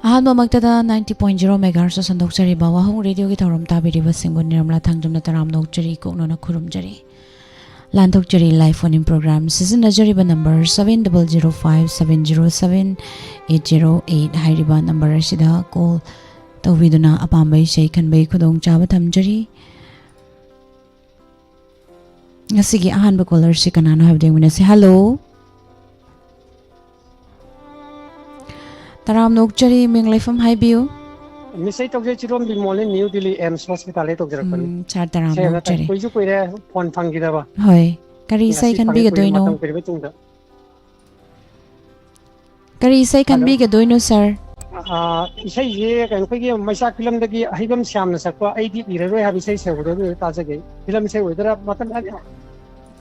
Ahan magtada 90.0 MHz sandokjari ba wahong radio ki thorom tabiri ba singun niramla thangjumna taram nokjari kokno na khurumjari landokjari live phone in program season najari ba number 7005707808 hairiba number sida call tawiduna apambai sei khanbai khudong chaba thamjari ngasigi ahan ba caller si kanano habdeng mina se hello Taram nokjari menglefam haibiu Misai tokje chirom bi molen New Delhi AIMS hospital e tokjer pani char taram nokjari koiju koire phone phangida ba hoy kari sai kan bi ga doino kari sai kan bi ga doino sir isai ye kan koigi maisa film dagi haibam syamna sakwa aidi iraroi ha bisai sewdo ta jage film sai wedara matan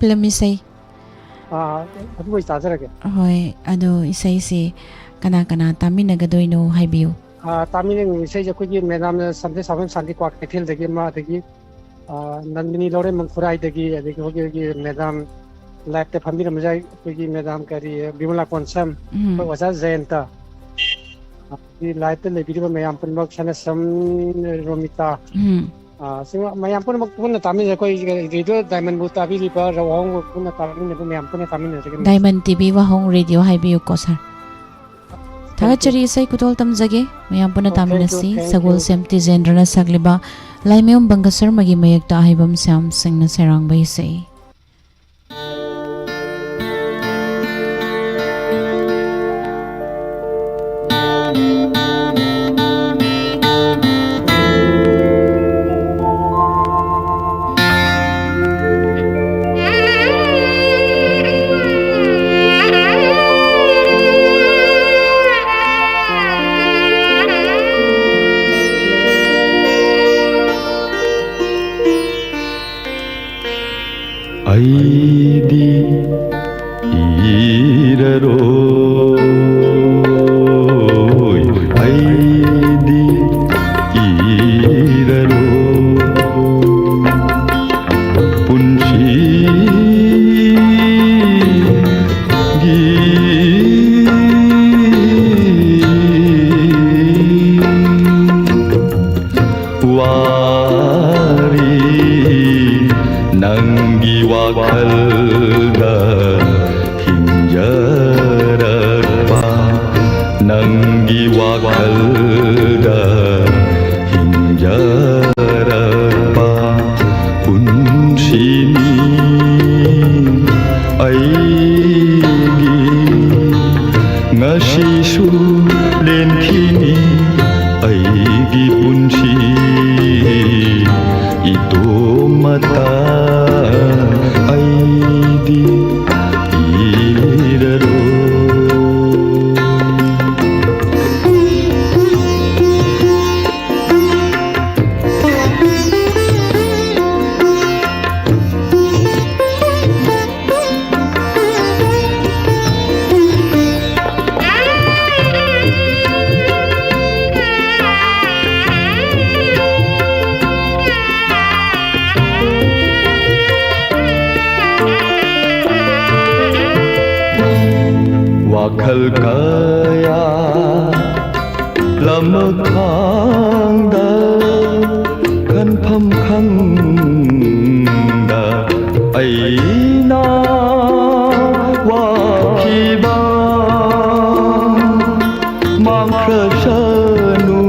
film isai adu wai ta jarage hoy ado isai si kana kana tamina ga doino haibiu tamina isai je koigi madam samse sabam santi kwak kethel dagi ma dagi nandini lore mangfurai dagi adagi koigi madam live te family ramjai koigi madam kari bimala konsam ko wasa zainta di live te lebiri mayam pun bak sana sam romita singa mayam pun bak pun tamina koi radio diamond buta bi riba rawong pun tamina bu mayam pun tamina diamond tv wa hong radio haibiu ko sir Thagachari isai kutol tamjage mayam puna taminasi sagol semti jendrana sagliba laimeum bangasar magi mayekta ahibam sam singna serang bai sei Aidi iraroi Aidi iraroi Punchi gi wari Nanggi wakalda hinjarapa Nanggi wakalda hinjarapa Unsini aigi Ngashisu lenkini aigi punsi Ito mata aidi iraro Wakhal kaya lamakhangda kanpham khangda aina wakhiba mangkrasanu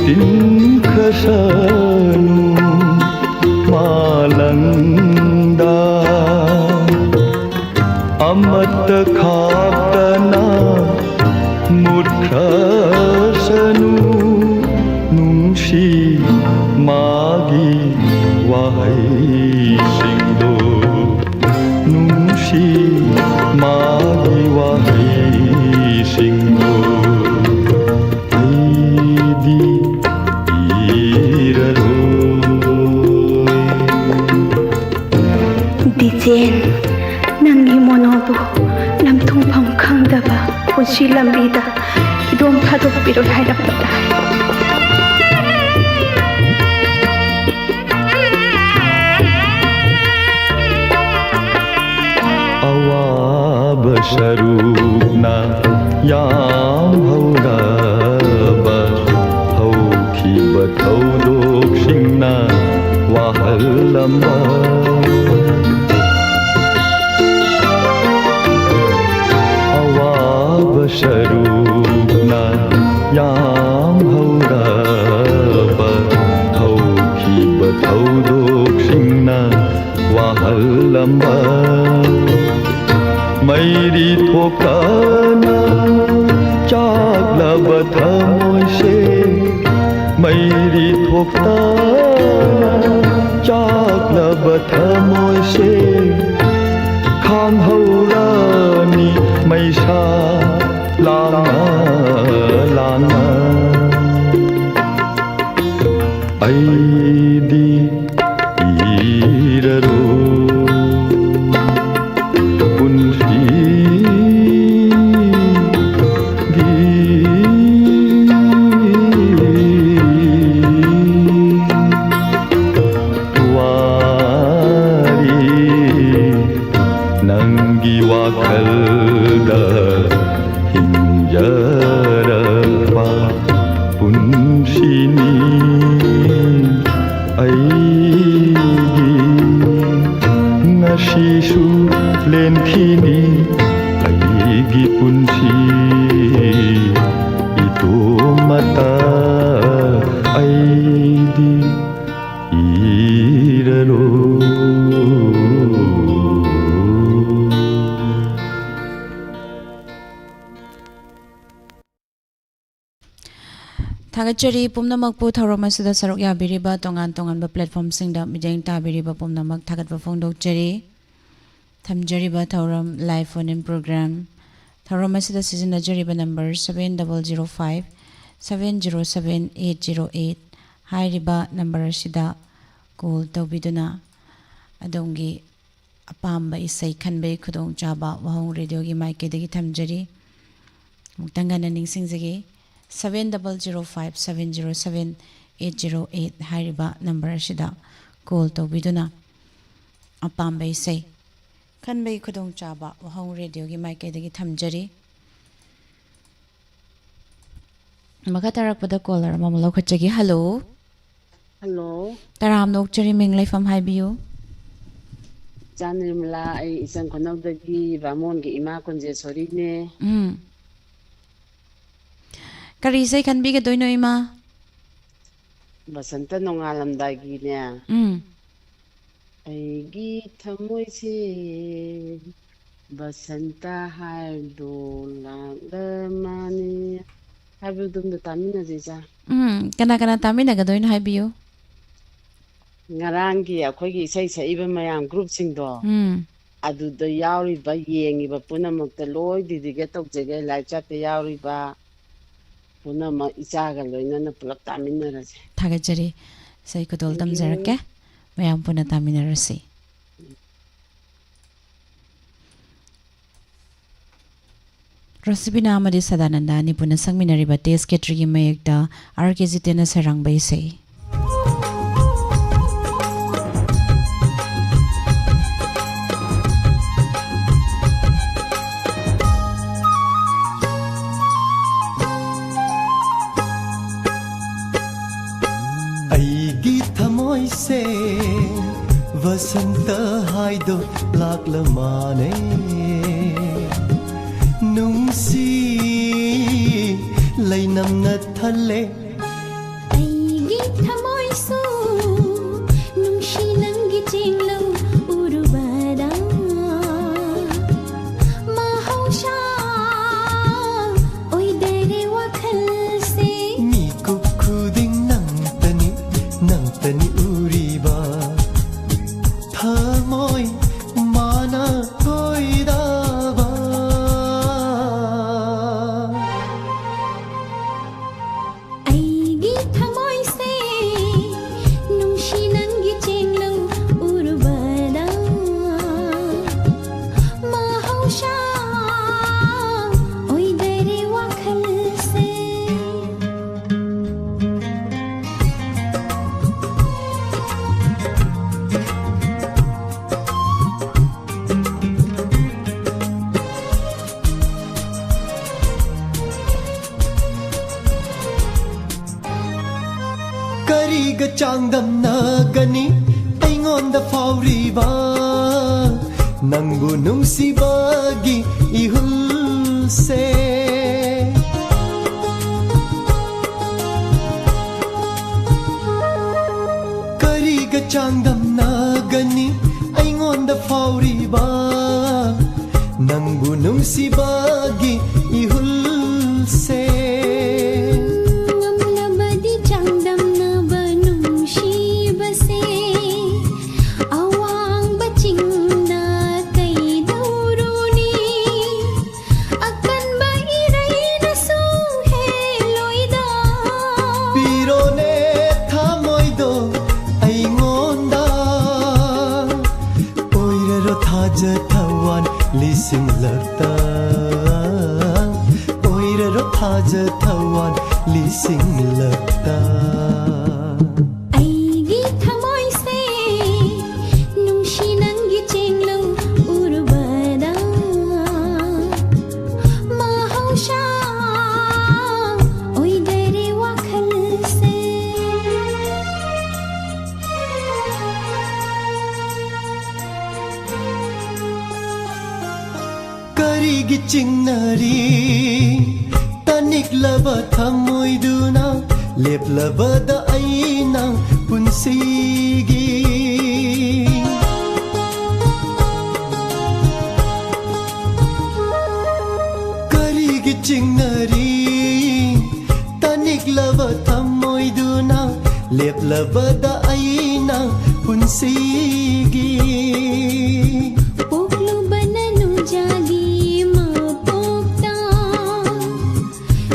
tinkrasanu malangda Amat khaptana mutrasanu nungshi magi wahai singdo nungshi magi wahai singdo aidi iraroi Dijen Nanggi monobu lamthung pham khangdaba punsi lambida idom thadok piro hairapata awab sharupna yam hauda ꯋꯥꯍꯜꯂꯝꯕ ꯑꯋꯥꯕ ꯁꯔꯨꯛꯅ ꯌꯥꯝ ꯍꯧꯔꯕ ꯍꯧꯈꯤꯕ ꯊꯧꯗꯣꯛꯁꯤꯡꯅ ꯋꯥꯍꯜꯂꯝꯕ ꯃꯩꯔꯤ ꯊꯣꯛꯇꯅ ꯆꯥꯛꯂꯕ ꯊꯃꯣꯏꯁꯦ ꯃꯩꯔꯤ ꯊꯣꯛꯇꯅ ꯆꯥꯛꯂꯕ ꯊꯃꯣꯏꯁꯦ ꯈꯥꯡꯍꯧꯔꯅꯤ ꯃꯩꯁꯥ ꯂꯥꯡꯅ ꯂꯥꯡꯅ ꯑꯩꯗꯤ ꯏꯔꯔꯣꯏ ꯅꯪꯒꯤ ꯋꯥꯈꯜꯗ ꯍꯤꯡꯖꯔꯛꯄ ꯄꯨꯟꯁꯤꯅꯤ ꯑꯩꯒꯤ ꯉꯁꯤꯁꯨ ꯂꯦꯟꯈꯤꯅꯤ ꯑꯩꯒꯤ ꯄꯨꯟꯁꯤ ꯏꯇꯣꯝꯇ ꯑꯩꯗꯤ 이르로 थागतचरी पुमनमकपु थौरमसुदा सरक याबिरिबा तोंगान तोंगानबा प्लेटफॉर्मसिंगदा मिजेंग ताबिरिबा पुमनमक थागतबा फोंदोकचरी थमजरिबा थौरम लाइव फोन इन प्रोग्राम थौरमसुदा सिजनजरिबा नंबर 7005 707808 हाइरिबा नंबर असिदा कॉल तौबिदुना अदोंगी अपाम्बा इसै खनबै खुदोंग चाबा वहां रेडियो की माइकेदगी थमजरी मुक्तंगना निंगसिंगजगी 7005707808 हाइरिबा नंबर असिदा कॉल तौबिदुना अपाम्बा इसै खनबै खुदोंग चाबा वहां रेडियो की माइकेदगी थमजरी मगा तारकपदा कॉलर ममलो खचगी हेलो हेलो तराम नोकचरी मिंगलेफम हाइबियो जानरिमला आई इचन खनौदगी बामोनगी इमा कुंजेश्वरीने करी सै खनबिगे दोइनो इमा बसंत नोंगालमदागीने आईगी थमोइसे बसंत हाइदो लागदमाने हाइबुदुमदो तामिनजेजा कना कना तामिनगदोइनो हाइबियो ngarangi akhoi isai saiba mayam group singdo aduda yauriba yengiba punamakta loi didige tokjege live chat te yauriba punama ichaga loinana pulak taminarase थागतचरी सै कुतोल तमजरके मयाम पुना तामिनरसे रसिबिना अमदि सदानंदा निपुण संगमिनरिबा टेस्ट केट्रिगी मयकता आरकेजी तेना सरंगबैसे आईगी थमोइसे वसंत हाइदो लागलमाने नुंसी लैनमना थल्ले आईगी थमोइसो नुंशी नंगी चेंगलो उरुबादा माहौशा ओई देरे वखल से मी कुखुदिंग नंतनी उरीबा थमोइ माना कोइदाबा आईगी थमोइसे नुंशी नंगी चेंगलो उरुबादा माहौशा ओई देरे वखल से करीग चांगदम नगनी ऐंगो ꯑꯩꯉꯣꯟꯗ ꯐꯥꯎꯔꯤꯕ ꯅꯪꯕꯨ ꯅꯨꯡꯁꯤꯕꯒꯤ 이hul세 그리가 장담나가니 아잉온다 파우리바 낭부 농시바기 이hul세 ngamlabadi changdamnaba nungshibase awang bachingna kay dauruni akan ba iray na suheloida 비로네 타모이도 아잉온다 오이레로 타자타완 리싱럭다 오이레로 타자타완 리싱럭다 aigi thamoy se nungshinang gichenglo urbada mahausha oi dare wakhal se करीगी चिंगनरी तनिकलबा थमोइदुना लेपलबदा आईना पुंसीगी करीगी चिंगनरी तनिकलबा थमोइदुना लेपलबदा आईना पुंसीगी poklo bananu jagi mapokta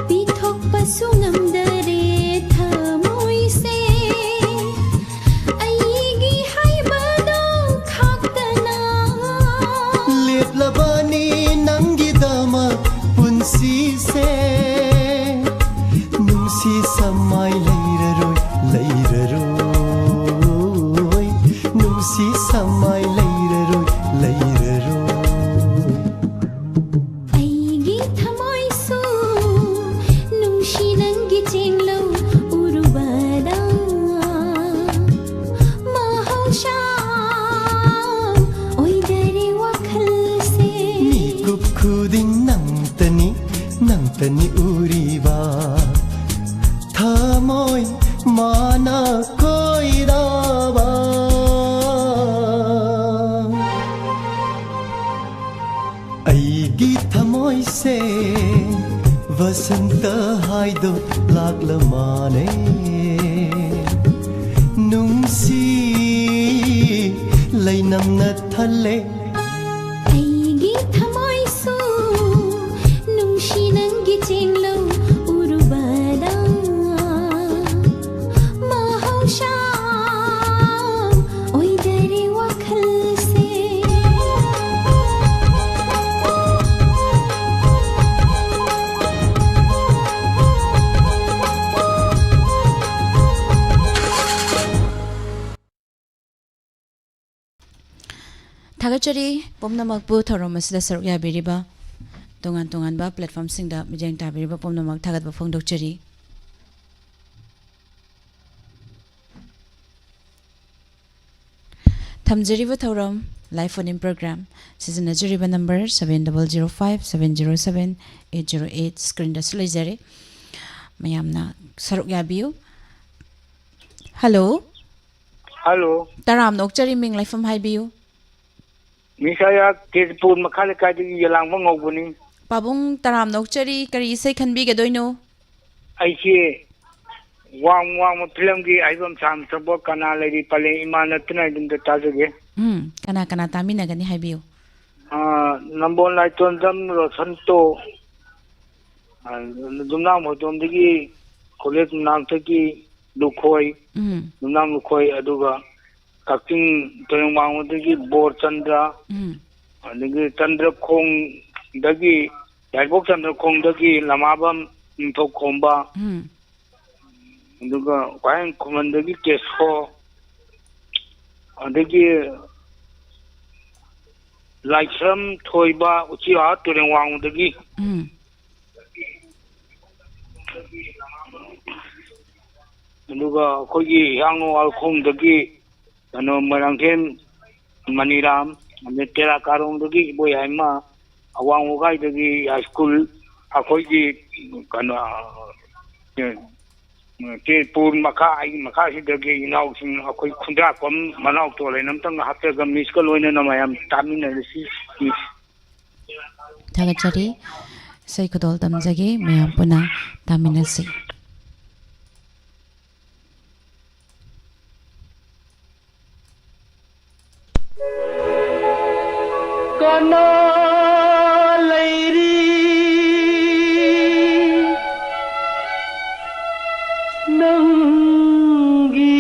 pithok pasungam dare thamoy se aigi haibado khaktana लेपलबानी नंगिदमा पुंसी से नुंसी समाय लैररोय नुंसी समाय लैररोय aigi thamoy su nungshinang gichenglo urbada mahausha oi dare wakhal se 미국 쿠딩 낭떠니 우리바 타모이 마나 코이라바 아이기 타모이세 वसंत हाइदो लागलमाने नुंसी लैनमना थल्ले aigi thamoy su nungshinang gichenglo urbada mahausha oi dare wakhal se थागचरी पुमनमकपु थौरम असदा सरुक याबिरिबा तोंगान तोंगान बा platform सिंगदा मिजेंग ताबिरिबा पुमनमक थागत फोंदोकचरी थमजरिबा थौरम लाइव फोन इन प्रोग्राम सिजनजरिबा नंबर 7005707808 स्क्रीन दा सुलेजरे मयामना सरुक याबियु हेलो हेलो ताराम नोकचरी मिंग लाइफम हाइबियु मिसाया तेजपुर मखा लेकादगी यलांगबा ngौबनी पाबुंग ताराम नोकचरी करी इसे खनबीगदोइनो ऐसे वांग फिल्म की आइबम साम सबो कना लेरी पले इमानतना दिन ताजगे कना कना तामिनगनी हाइबियु नंबर लाइटोन दम रोशनतो दुमना मोतोमदगी कॉलेज नामतकी लुखोई दुमना लुखोई अदुगा कक्टिंग तोयंगवांगदगी बोर चंद्र अदगी चंद्र खोंग दगी याइबोक चंद्र खोंग दगी लमाबम निथो खोंबा अदुगा वायन कुमंदगी केसो अदगी लाइसम थोइबा उचिया तोयंगवांगदगी ꯑꯗꯨꯒ ꯑꯩꯈꯣꯏꯒꯤ ꯍꯤꯌꯥꯡ ꯅꯣꯡꯉꯥꯜ ꯈꯣꯡꯗꯒꯤ kano marangkem maniram ame tera karong dagi boy aima awang ugai dagi school akoi gi kano ke pur maka si dagi inau sing akoi khundra kom manau to le nam tang hapte ga miss ko loina namayam tamina si Thagachari sai kudol tamjage mayam puna taminasi. Kana lairi nangi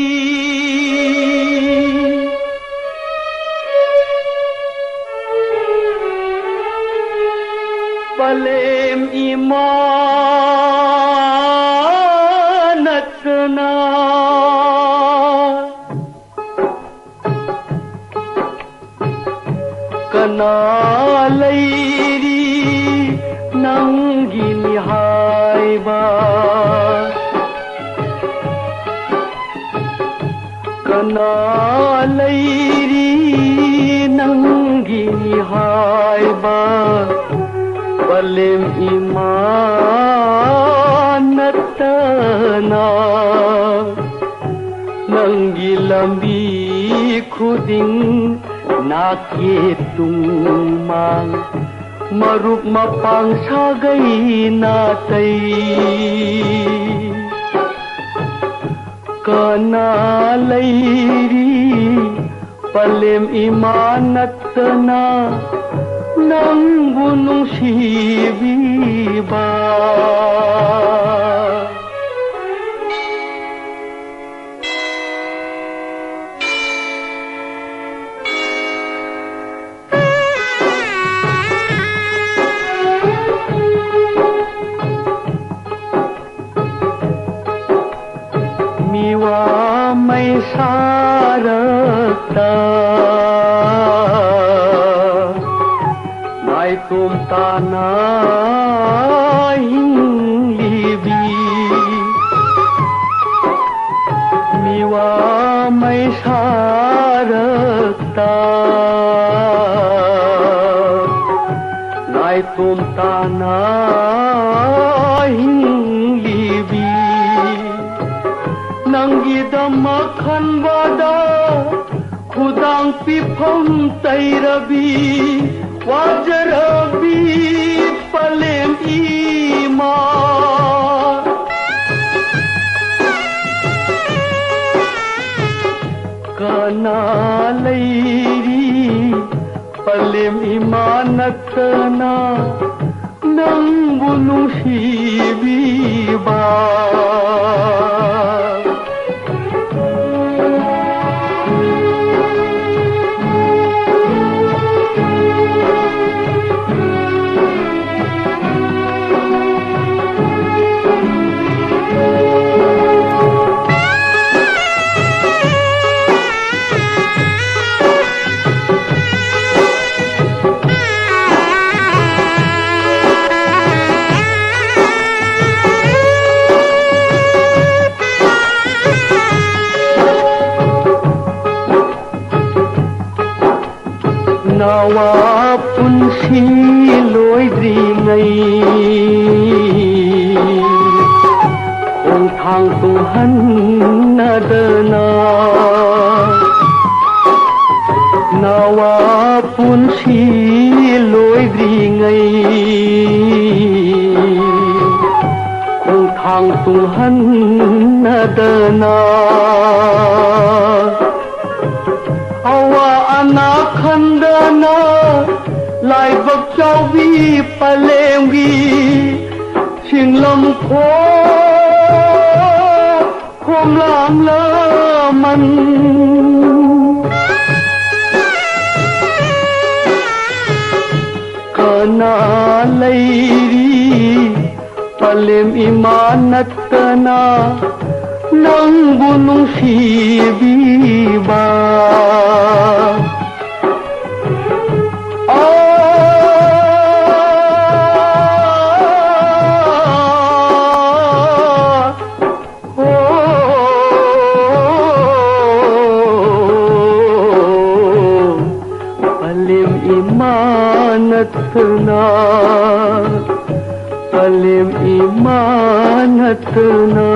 palem imanatna kana lairi nangi nihaiba kana lairi nangi nihaiba palem imanatna nangi lambi khuding nake tumang marup mapang sagai natai kana lairi palem imanatna nang gunung sibiba mai sarakta mai tum tana libi miwa mai sarakta mai tum tana libi nangidama khanbada khudang pifam tairabi wajarabi palem ima kana lairi palem imanatna nang bunung sibiba nawa punsi loi dringai ong thang tuhan nadana nawa punsi loi dringai ong thang tuhan nadana awa anak khandana lai bak chaubi palemgi singlam kho khom lam la man kana lairi palem imanatna nang bunung sibiba imanatna Alim imanatna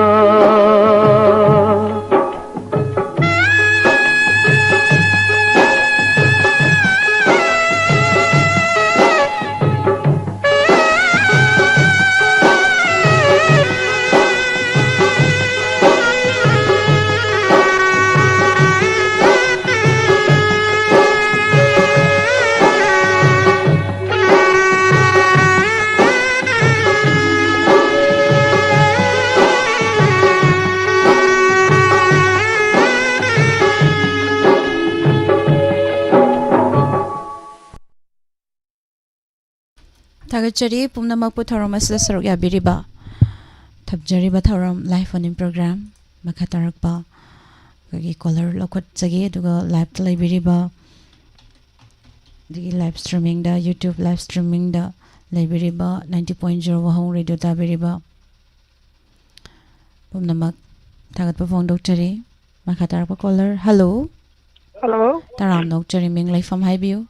Tagachari pumnamakpu thorom asla saruk yabiriba thapjariba thorom live on in program makatarakpa kagi caller lokot jagi aduga live ta laibiriba digi live streaming da YouTube live streaming da laibiriba 90.0 Wahong radio tabiriba pumnamak tagatpa phone doctari makatarakpa caller hello taram doctari ming live from haibiu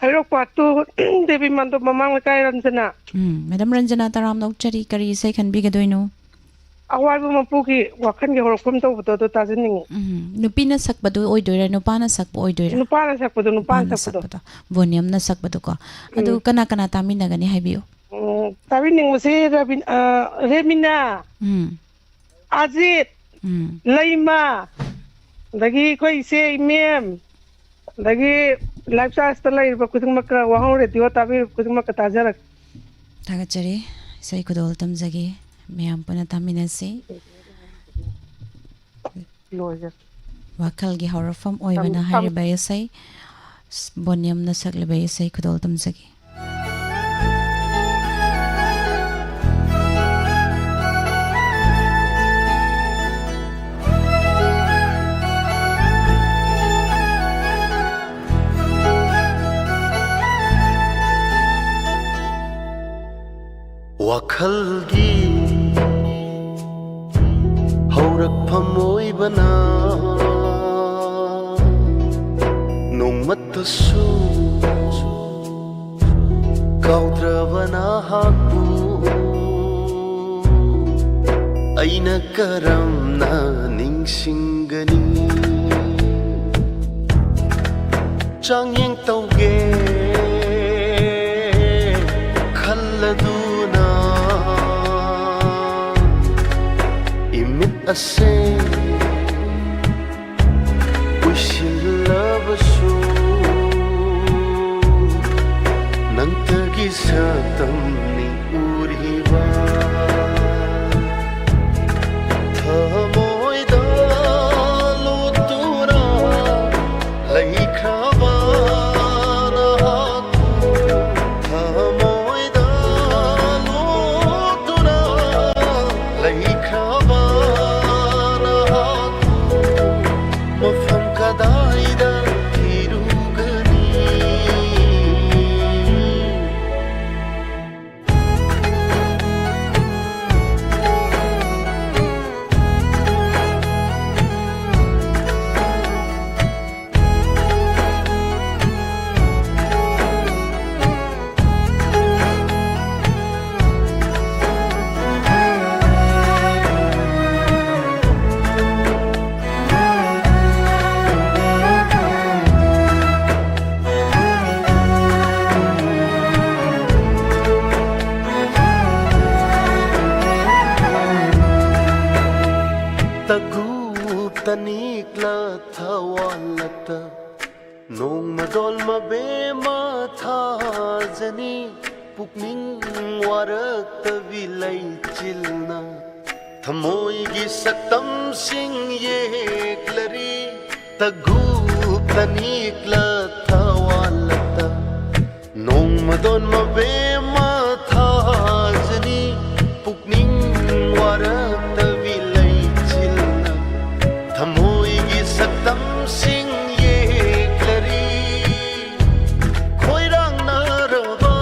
Hello, Patu, Devi Mando Mamang Kai Ranjana. Madam Ranjana Taram Nokchari Kari say can be Gaduino. Awal Mapuki, Wakan Yokum to Tazaning. Nupina Sakbadu Oidura, Nupana Sak Oidura. Nupana Sakpadu, Nupana Sakpata. Vonium na Sakbatuka. Adu Kanakana Taminagani Habio. Tavining was here, Remina, Azit, Laima, Lagi Koi say, Mem, Lagi. Lifestyle style ba kutung maka wahong radio tabi kutung maka tajarak tagachari sai kudol tamjagi meyam puna taminasi wakal gi horofam oibana hari bayasai bonyam na sakle bayasai kudol tamjagi Wakhalgi haurakpham oibana nongmatasu kaudravana hakpu aina karamna ningsingani changyeng tauge khalladuna ase usilabasu nangtagi satam ni uriba thamoida lutura laikhaba thamoida lutura laikhaba tanikla thawalata nong madol mabe ma thajani pukning warak tavilai chilna thamoi gi saktam sing yeklari tagu tanikla thawalata nong madol mabe ma thajani pukning warak tavilai chilna thamoi gi saktam sing yeklari khoirang naraba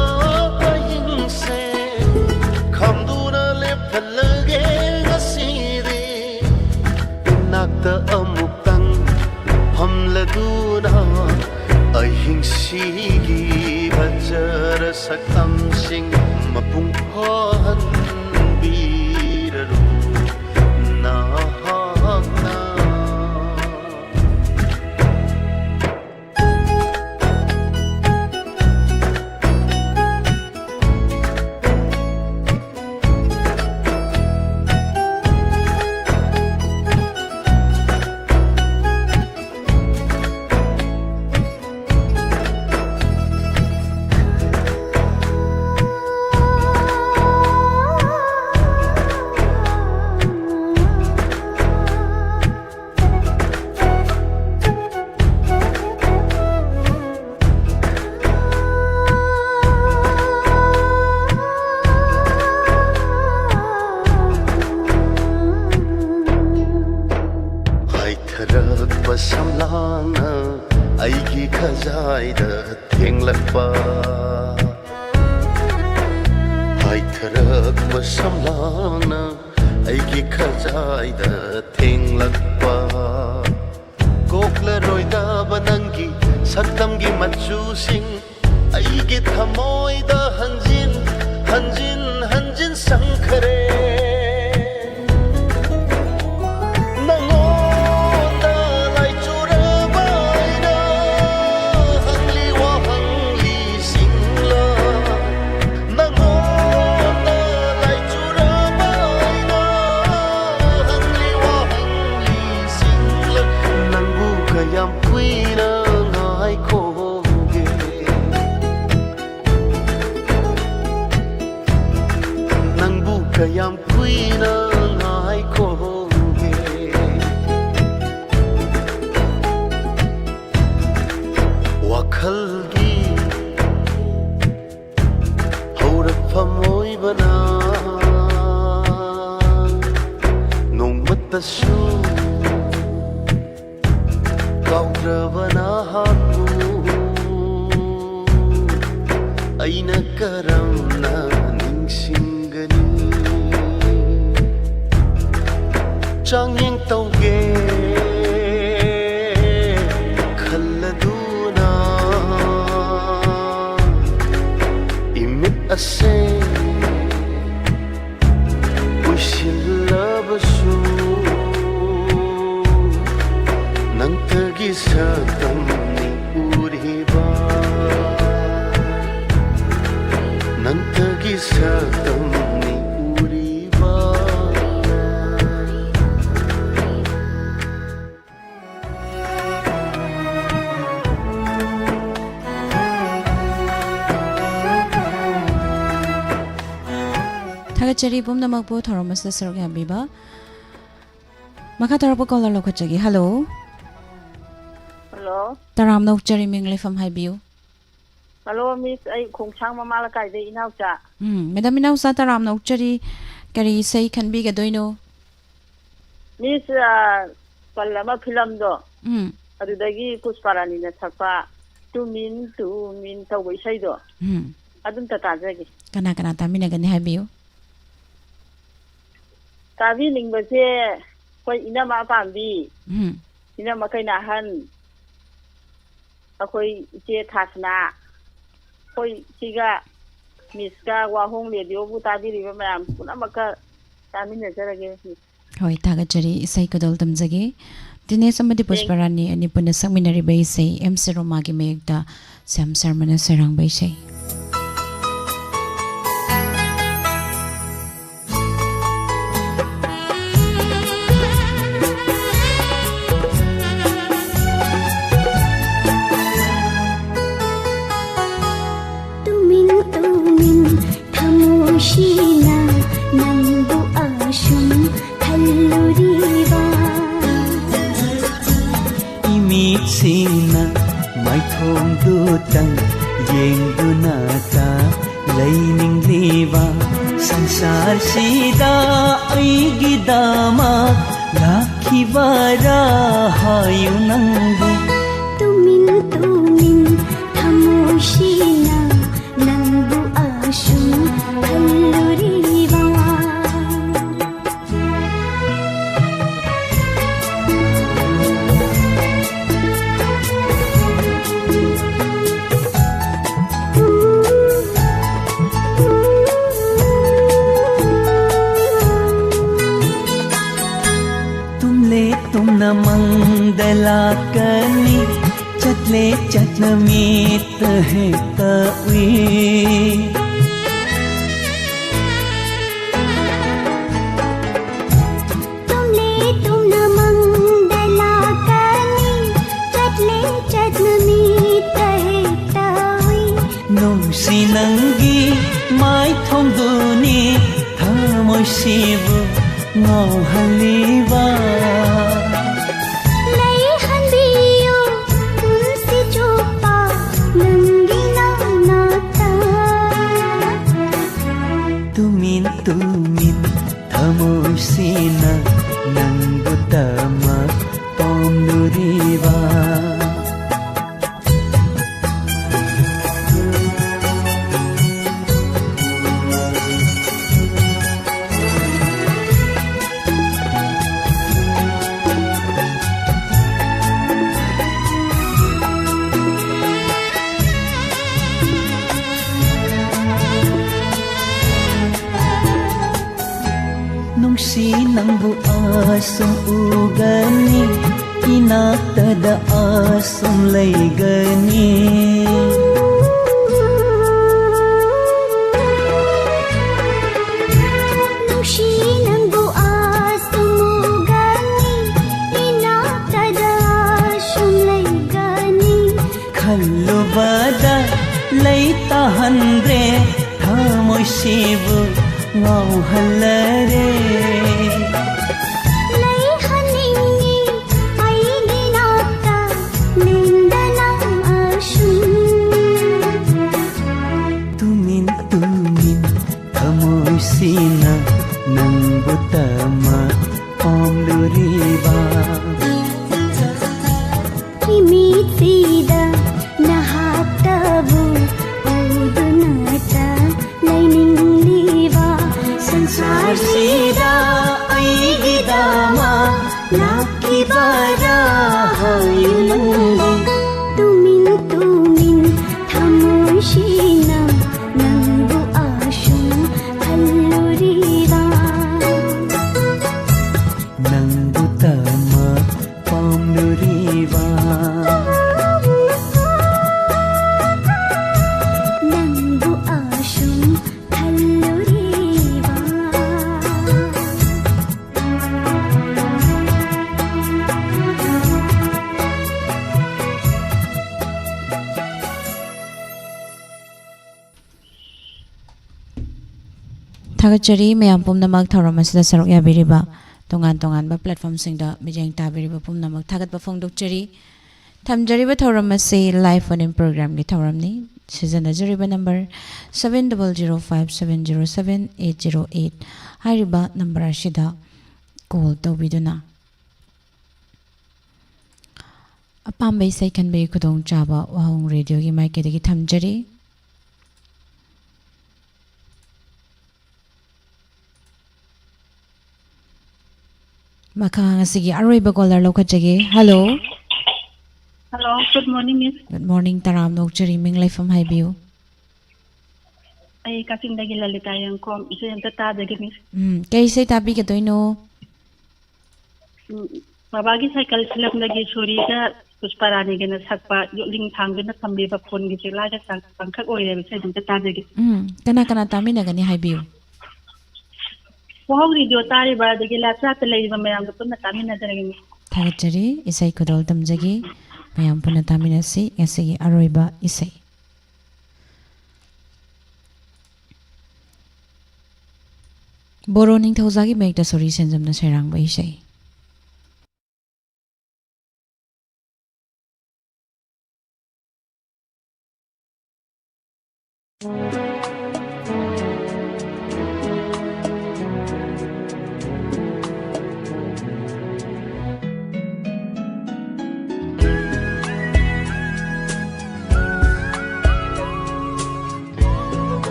hingse khamduna lephalage gasiri nakta amuktang hamladuna ahingsi gi saktamsing mapung pahanbiraro nahakna samlana aigi khazaida thenglakpa haitharak samlana aigi khazaida thenglakpa kokla roida banangi saktamgi machu sing aigi thamoida hanjin hanjin hanjin sankhare Kayam kuina ngai koge wakhalgi haurakpham oibana nongmatasu kaudrabana haku aina karamna ningsingani Chang yang tauge khalladuna imit ase wishilabashu nang tagi satam ni uriba nang tagi satam ni uriba Tagachari bumna magpo thoromas da sarga biba maka tarapo call lokachagi hello hello taram nok chari mingle fam haibiu hello miss ai khongchang mama la kai de inau cha madam inau sa taram nok chari kari sei khan bi ga doino miss pallama film do adudagi pushparani na thakpa tu min tawai sai do adum ta tajagi kana kana tamina gani haibiu tabi ningbase koi inama pambi inama kaina han akoi che thasna koi siga miska wahong radio bu tabi riba mayam punamaka tamina jarage hoi tagachari isai kodol tamjage dine samadi pushparani ani puna sangminari bai sei MC Roma gi mekda sam sarmana sarang bai sei Shina nambu ashum kalluriwa Imit sina mai thong du tang yeng du na ta laining liwa sansar sida ai gidama lakhibara hayu nangu tumin thamoshina nambu ashum kalluriwa मंगदलाकनी चतले चतमीत है कवी नुंसी नंगी माई थोंदुनी थामोशिबु ngauhaliba lay hanbiyo tulsi chopa nangi nata tumin thamosina nangbutama pomduriba nungsi nangbu asum ugani inaktada asum laygani nungsi nangbu asum ugani inaktada asum laygani khallu bada layta handre thamoshibu ngauhalare lay haningi aigi nata nindana ashum tumin thamosina nangbutama pomduriba imitida nahatabu udunata lainingli sarsida aigidama nakibara hayunangu tumin thamoshina nangbu ashum kalluriba nangbutama pomduriba nangbu ashum kalluriba Thagachari mayam pumnamak thauramasida sarok yabiriba tongan ba platform singda mijeng tabiriba pumnamak thagatba phongdokchari thamjariba thauramase live phone in program gi thauramni sijanajariba number 7005707808 hariba number ashida call tawbiduna apambai sai kanbai khudong chaba wahong radio gi mic gi thamjari Makang sige aroiba caller lokachage. Hello. Hello, good morning, Miss. Good morning taram nokchari minglai from haibiu. Ay kasing dagi lalita yang kom isu yang tatadagi, Miss. Kay say tabi ka toino. Babagi cycle silam lagi suri ka pusparani gana sakpa yuling thangga na sambi ba phone gi chila ka pangkhak oire bisa yang tatadagi. Kana tami na gani haibiu. Wow, radio tari ba dagi lapsa talay ba mayam ko na tami na daragi. Thagachari isai kodol tamjagi mayam puna tami na si ngasigi aroiba isai. Boroning thawzagi megda sori senjam na serang ba isai.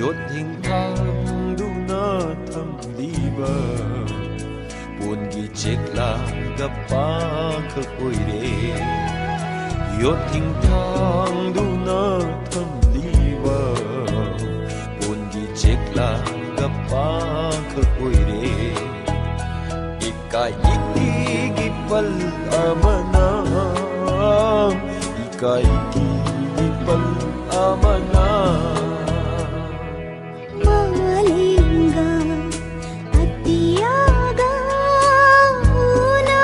Yot thing thang du na tham liwa Bun gi chekla ga pa kha koi re ikaigigi pal amana ikaigigi pal amana Malinga atiyaga una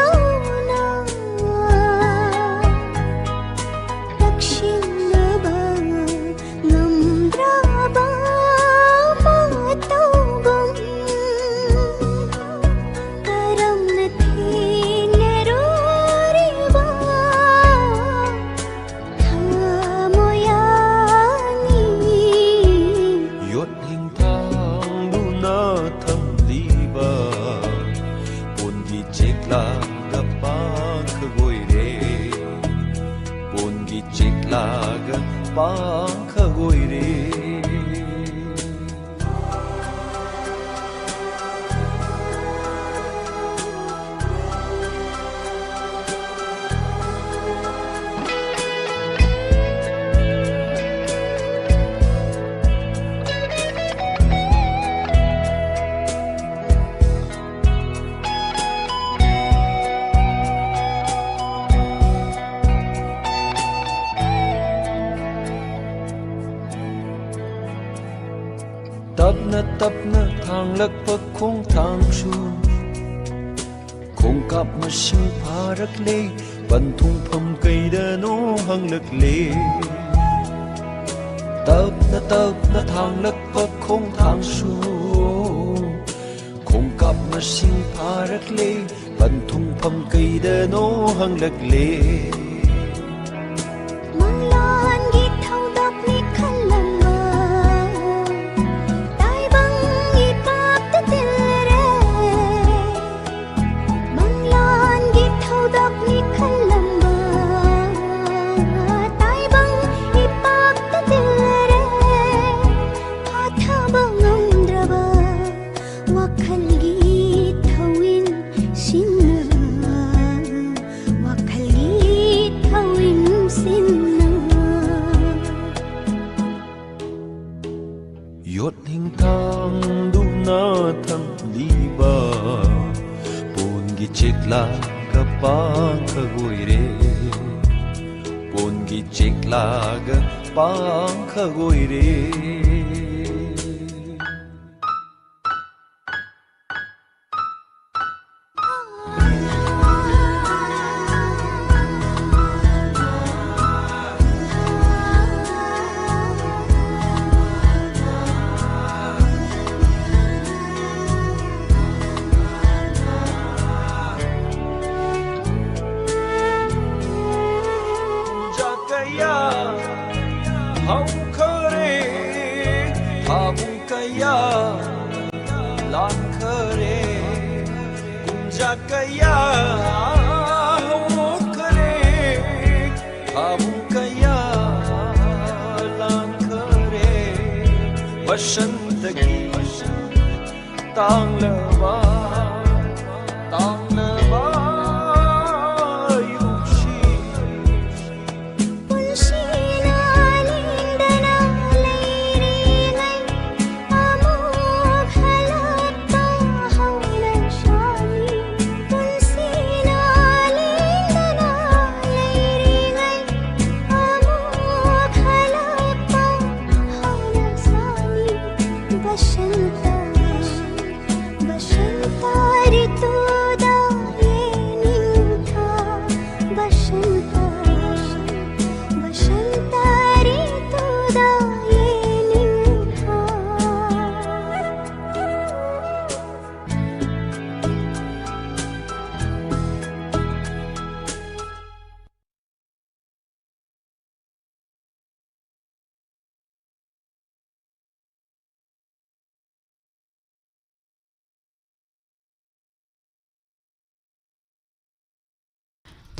Dakshinaba namdraba matogam Karam nathe neroriba Thamoyani yot hing thang lu na tham liba bongi chekla ga pa khagoi re bongi chekla ga pa khagoi re tapna thang lak pa khong thang shu khong kap ma sing pharak le ban thung pham kai da no hang lak le tapna thang lak pa khong thang shu khong kap ma sing pharak le ban thung pham kai da no hang lak le Manglan gi thau dap ni khalama Tai bang gi pap te til re Manglan gi thau dap ni khalama Tai bang gi pap te til re Patha bangam draba wakhal gi thawin sinna wakhal gi thawin sinna yot hing thang du na tham liba bongi chekla ga pa khagoi re bongi chekla ga pa khagoi re jakaya hau khare habung kaya lan khare jakaya hau khare habung kaya lan khare basant ki tang lava Punsina lindana leiringai amok halatta haula shani Punsina lindana leiringai amok halatta haula shani Bashanta bashanta rituda yeninta Bashanta bashanta rituda yeninta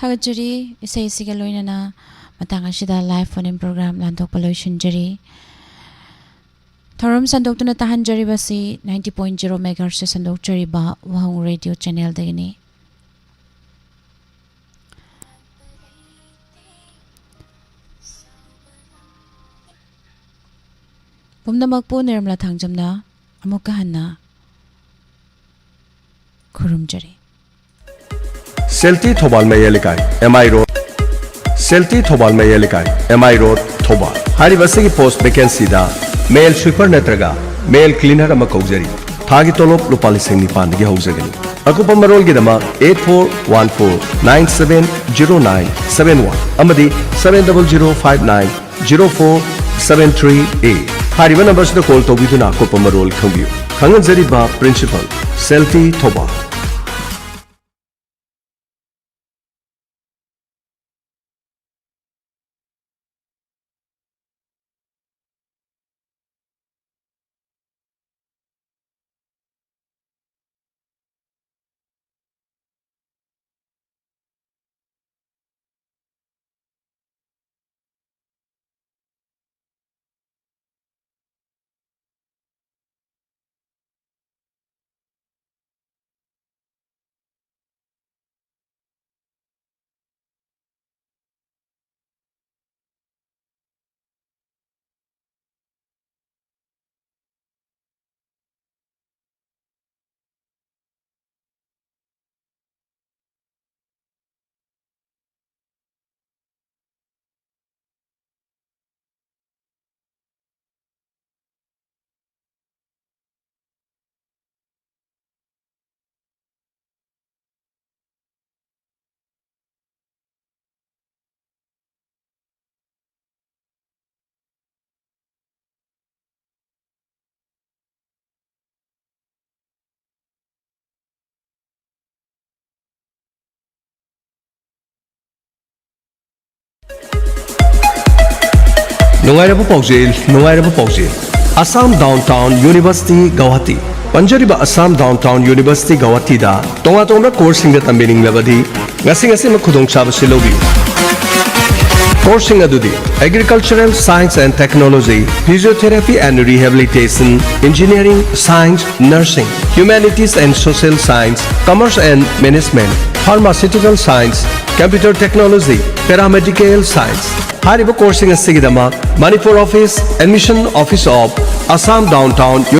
Thagachari isai siga loinana matang asida live phone in program landok pollution jari Thorum sandok tuna tahan jari basi 90.0 MHz se sandok jari ba wahong radio channel dagini Pumnamak po niramla thangjamna amuk kahanna Kurum jari सेल्टी थौबाल मयलिकाय MI road सेल्टी थौबाल मयलिकाय MI road Thoubal हारिबसिगी post vacancy दा male sweeper नत्रगा male cleaner अमा कौजरी थागी तोलोप लुपा 9,900 हौजगनी अकुपा मरोलगिदमा 8414970971 अमदी 700590473 हारिबा नंबर कॉल तौबिदुना अकुपा मरोल खंबियु खंगनजरिबा प्रिंसिपल सेल्टी थौबाल नुंगाइरबु पाउजेल असम डाउनटाउन यूनिवर्सिटी गुवाहाटी पंजरीबा असम डाउनटाउन यूनिवर्सिटी गुवाहाटी दा तोंगा तोंगा कोर्सिंग दा तंबिनिंग लबदी ngasi खुदोंग चाबसे लौबी कोर्सिंग अदुदी agricultural science and technology physiotherapy and rehabilitation engineering science nursing humanities and social science commerce and management pharmaceutical science computer technology paramedical science हारिबा कोर्सिंग असिगिदमा Manipur office admission office of Assam downtown